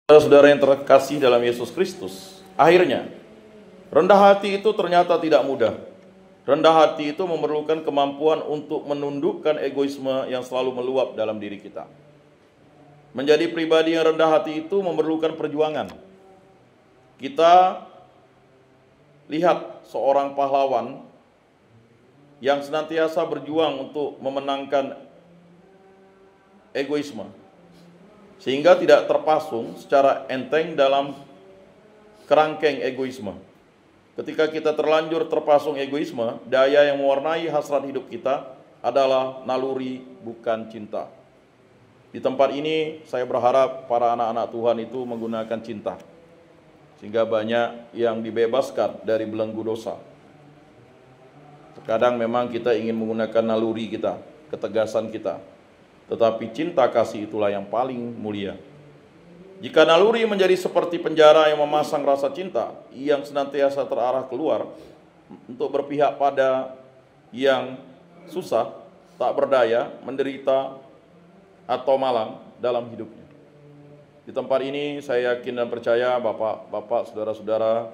Saudara yang terkasih dalam Yesus Kristus, akhirnya rendah hati itu ternyata tidak mudah. Rendah hati itu memerlukan kemampuan untuk menundukkan egoisme yang selalu meluap dalam diri kita. Menjadi pribadi yang rendah hati itu memerlukan perjuangan. Kita lihat seorang pahlawan yang senantiasa berjuang untuk memenangkan egoisme, sehingga tidak terpasung secara enteng dalam kerangkeng egoisme. Ketika kita terlanjur terpasung egoisme, daya yang mewarnai hasrat hidup kita adalah naluri, bukan cinta. Di tempat ini saya berharap para anak-anak Tuhan itu menggunakan cinta, sehingga banyak yang dibebaskan dari belenggu dosa. Terkadang memang kita ingin menggunakan naluri kita, ketegasan kita, tetapi cinta kasih itulah yang paling mulia. Jika naluri menjadi seperti penjara yang memasang rasa cinta yang senantiasa terarah keluar untuk berpihak pada yang susah, tak berdaya, menderita, atau malang dalam hidupnya. Di tempat ini saya yakin dan percaya Bapak-bapak, saudara-saudara,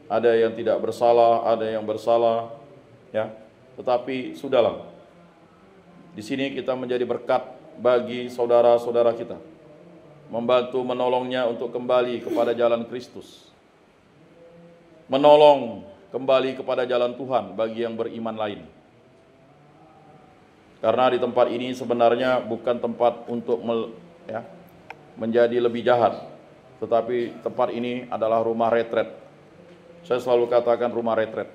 ada yang tidak bersalah, ada yang bersalah, ya. Tetapi sudahlah. Di sini kita menjadi berkat bagi saudara-saudara kita, membantu menolongnya untuk kembali kepada jalan Kristus, menolong kembali kepada jalan Tuhan bagi yang beriman lain. Karena di tempat ini sebenarnya bukan tempat untuk menjadi lebih jahat, tetapi tempat ini adalah rumah retret. Saya selalu katakan rumah retret.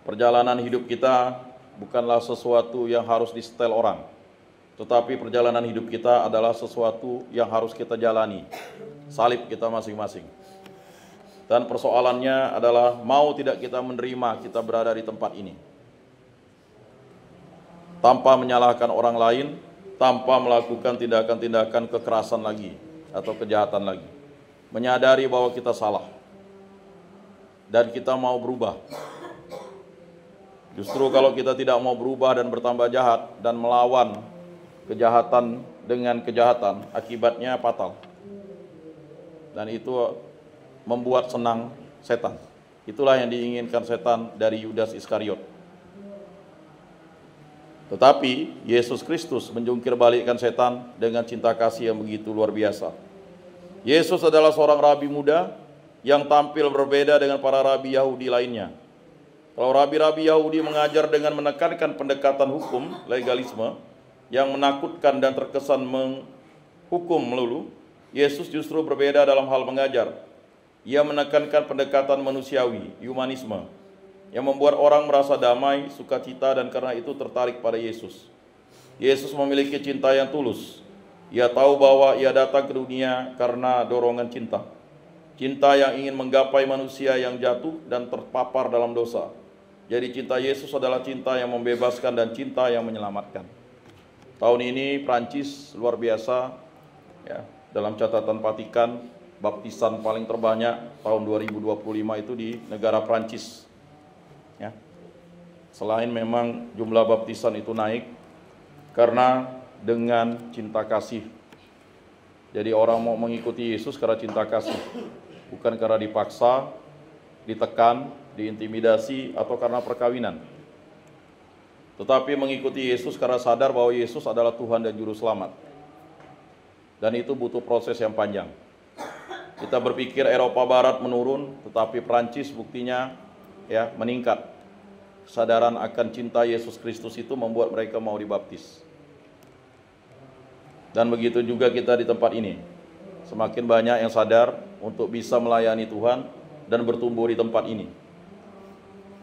Perjalanan hidup kita bukanlah sesuatu yang harus disetel orang, tetapi perjalanan hidup kita adalah sesuatu yang harus kita jalani, salib kita masing-masing. Dan persoalannya adalah mau tidak kita menerima kita berada di tempat ini, tanpa menyalahkan orang lain, tanpa melakukan tindakan-tindakan kekerasan lagi atau kejahatan lagi. Menyadari bahwa kita salah dan kita mau berubah. Justru kalau kita tidak mau berubah dan bertambah jahat dan melawan kejahatan dengan kejahatan, akibatnya fatal. Dan itu membuat senang setan. Itulah yang diinginkan setan dari Yudas Iskariot. Tetapi Yesus Kristus menjungkir balikkan setan dengan cinta kasih yang begitu luar biasa. Yesus adalah seorang rabi muda yang tampil berbeda dengan para rabi Yahudi lainnya. Kalau rabi-rabi Yahudi mengajar dengan menekankan pendekatan hukum, legalisme, yang menakutkan dan terkesan menghukum melulu, Yesus justru berbeda dalam hal mengajar. Ia menekankan pendekatan manusiawi, humanisme, yang membuat orang merasa damai, sukacita, dan karena itu tertarik pada Yesus. Yesus memiliki cinta yang tulus. Ia tahu bahwa ia datang ke dunia karena dorongan cinta. Cinta yang ingin menggapai manusia yang jatuh dan terpapar dalam dosa. Jadi cinta Yesus adalah cinta yang membebaskan dan cinta yang menyelamatkan. Tahun ini Prancis luar biasa, ya, dalam catatan Vatikan, baptisan paling terbanyak tahun 2025 itu di negara Prancis. Ya. Selain memang jumlah baptisan itu naik karena dengan cinta kasih. Jadi orang mau mengikuti Yesus karena cinta kasih, bukan karena dipaksa, ditekan, diintimidasi, atau karena perkawinan. Tetapi mengikuti Yesus karena sadar bahwa Yesus adalah Tuhan dan Juru Selamat. Dan itu butuh proses yang panjang. Kita berpikir Eropa Barat menurun, tetapi Prancis buktinya ya meningkat. Kesadaran akan cinta Yesus Kristus itu membuat mereka mau dibaptis. Dan begitu juga kita di tempat ini. Semakin banyak yang sadar untuk bisa melayani Tuhan dan bertumbuh di tempat ini.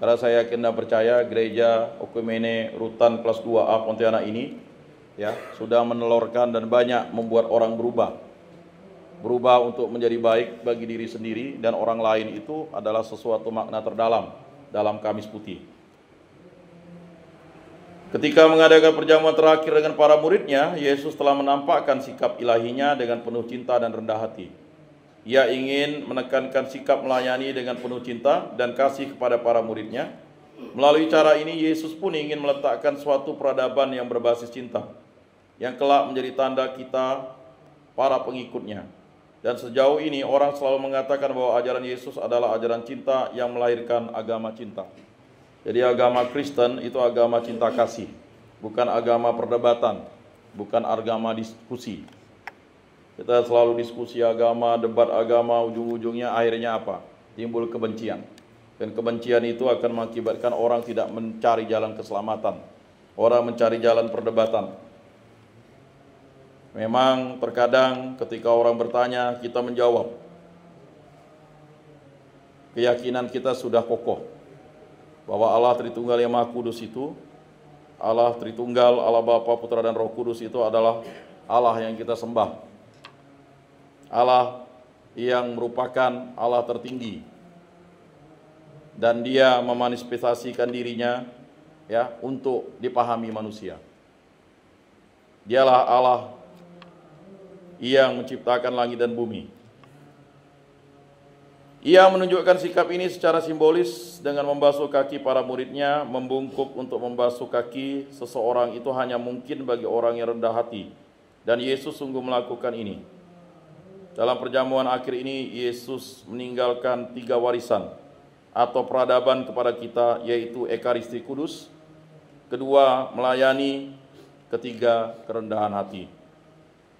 Karena saya yakin dan percaya gereja Okumene Rutan kelas 2A Pontianak ini ya sudah menelurkan dan banyak membuat orang berubah. Berubah untuk menjadi baik bagi diri sendiri dan orang lain, itu adalah sesuatu makna terdalam dalam Kamis Putih. Ketika mengadakan perjamuan terakhir dengan para muridnya, Yesus telah menampakkan sikap ilahinya dengan penuh cinta dan rendah hati. Ia ingin menekankan sikap melayani dengan penuh cinta dan kasih kepada para muridnya. Melalui cara ini, Yesus pun ingin meletakkan suatu peradaban yang berbasis cinta, yang kelak menjadi tanda kita para pengikutnya. Dan sejauh ini orang selalu mengatakan bahwa ajaran Yesus adalah ajaran cinta yang melahirkan agama cinta. Jadi agama Kristen itu agama cinta kasih, bukan agama perdebatan, bukan agama diskusi. Kita selalu diskusi agama, debat agama, ujung-ujungnya akhirnya apa? Timbul kebencian. Dan kebencian itu akan mengakibatkan orang tidak mencari jalan keselamatan. Orang mencari jalan perdebatan. Memang terkadang ketika orang bertanya, kita menjawab. Keyakinan kita sudah kokoh bahwa Allah Tritunggal yang Maha Kudus itu, Allah Tritunggal, Allah Bapa, Putra dan Roh Kudus itu adalah Allah yang kita sembah. Allah yang merupakan Allah tertinggi. Dan dia memanifestasikan dirinya ya untuk dipahami manusia. Dialah Allah yang menciptakan langit dan bumi. Ia menunjukkan sikap ini secara simbolis dengan membasuh kaki para muridnya. Membungkuk untuk membasuh kaki seseorang itu hanya mungkin bagi orang yang rendah hati. Dan Yesus sungguh melakukan ini. Dalam perjamuan akhir ini, Yesus meninggalkan 3 warisan atau peradaban kepada kita, yaitu Ekaristi Kudus, kedua melayani, ketiga kerendahan hati.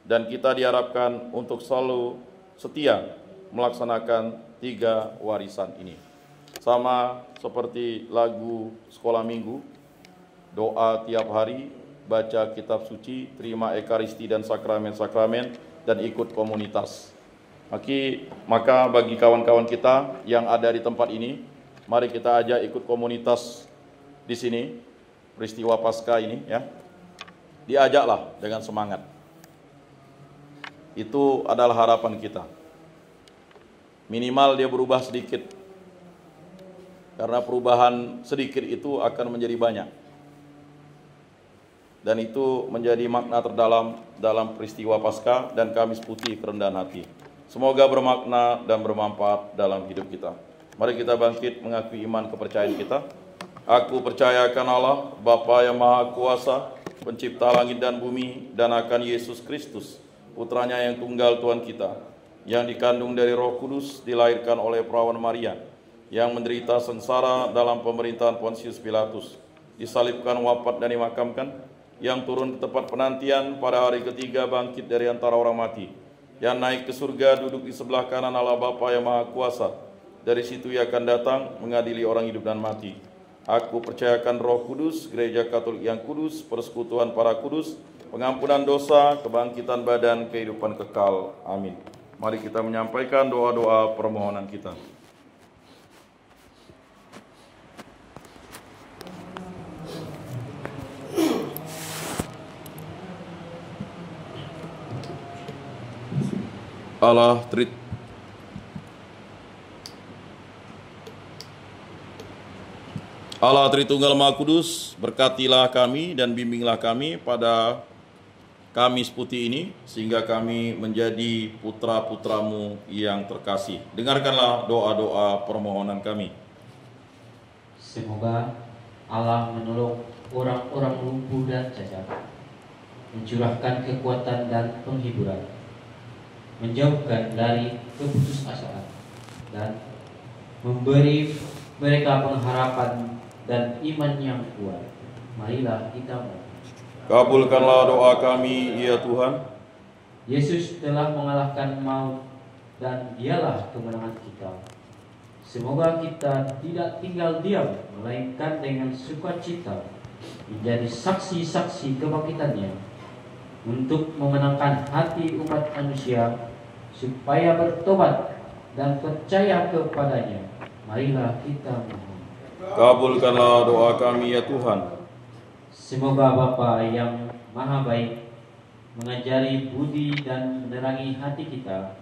Dan kita diharapkan untuk selalu setia melaksanakan 3 warisan ini. Sama seperti lagu sekolah minggu, doa tiap hari, baca kitab suci, terima Ekaristi dan sakramen-sakramen, dan ikut komunitas. Maka bagi kawan-kawan kita yang ada di tempat ini, mari kita ajak ikut komunitas di sini, peristiwa Paskah ini ya. Diajaklah dengan semangat. Itu adalah harapan kita. Minimal dia berubah sedikit. Karena perubahan sedikit itu akan menjadi banyak. Dan itu menjadi makna terdalam dalam peristiwa Paskah dan Kamis Putih kerendahan hati. Semoga bermakna dan bermanfaat dalam hidup kita. Mari kita bangkit mengakui iman kepercayaan kita. Aku percaya akan Allah, Bapa yang Maha Kuasa, pencipta langit dan bumi, dan akan Yesus Kristus, Putranya yang tunggal Tuhan kita, yang dikandung dari Roh Kudus, dilahirkan oleh perawan Maria, yang menderita sengsara dalam pemerintahan Pontius Pilatus, disalibkan, wafat dan dimakamkan, yang turun ke tempat penantian, pada hari ketiga bangkit dari antara orang mati, yang naik ke surga, duduk di sebelah kanan Allah Bapa yang Maha Kuasa. Dari situ ia akan datang mengadili orang hidup dan mati. Aku percayakan Roh Kudus, Gereja Katolik yang kudus, persekutuan para kudus, pengampunan dosa, kebangkitan badan, kehidupan kekal. Amin. Mari kita menyampaikan doa-doa permohonan kita. Allah Tritunggal Maha Kudus, berkatilah kami dan bimbinglah kami pada Kamis Putih ini, sehingga kami menjadi putra-putramu yang terkasih. Dengarkanlah doa-doa permohonan kami. Semoga Allah menolong orang-orang lumpuh dan cacat, mencurahkan kekuatan dan penghiburan, menjauhkan dari keputusasaan, dan memberi mereka pengharapan dan iman yang kuat. Marilah kita mohon. Kabulkanlah doa kami, ya Tuhan. Yesus telah mengalahkan maut dan dialah kemenangan kita. Semoga kita tidak tinggal diam, melainkan dengan sukacita menjadi saksi-saksi kebangkitannya, untuk memenangkan hati umat manusia supaya bertobat dan percaya kepadanya. Marilah kita mohon. Kabulkanlah doa kami, ya Tuhan. Semoga Bapa yang Maha Baik mengajari budi dan menerangi hati kita,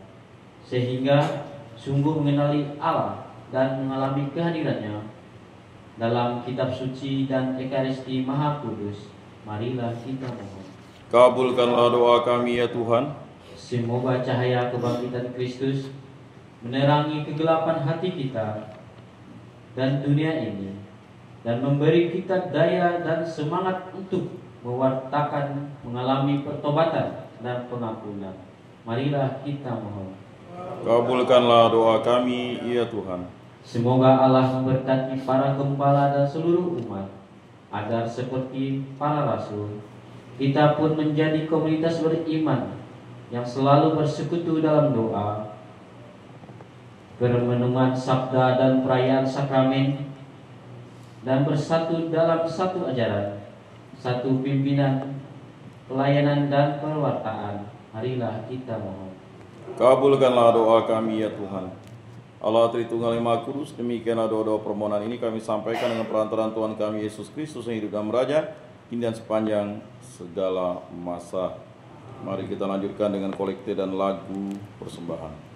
sehingga sungguh mengenali Allah dan mengalami kehadirannya dalam kitab suci dan Ekaristi Maha Kudus. Marilah kita mohon. Kabulkanlah doa kami, ya Tuhan. Semoga cahaya kebangkitan Kristus menerangi kegelapan hati kita dan dunia ini, dan memberi kita daya dan semangat untuk mewartakan, mengalami pertobatan dan pengampunan. Marilah kita mohon. Kabulkanlah doa kami, ya Tuhan. Semoga Allah memberkati para gembala dan seluruh umat, agar seperti para rasul, kita pun menjadi komunitas beriman yang selalu bersekutu dalam doa, permenungan sabda dan perayaan sakramen, dan bersatu dalam satu ajaran, satu pimpinan, pelayanan dan perwartaan. Marilah kita mohon. Kabulkanlah doa kami, ya Tuhan. Allah Tritunggal yang Maha Kudus, demikianlah doa-doa permohonan ini kami sampaikan dengan perantaraan Tuhan kami Yesus Kristus yang hidup dan meraja, kini dan sepanjang segala masa. Mari kita lanjutkan dengan kolekte dan lagu persembahan.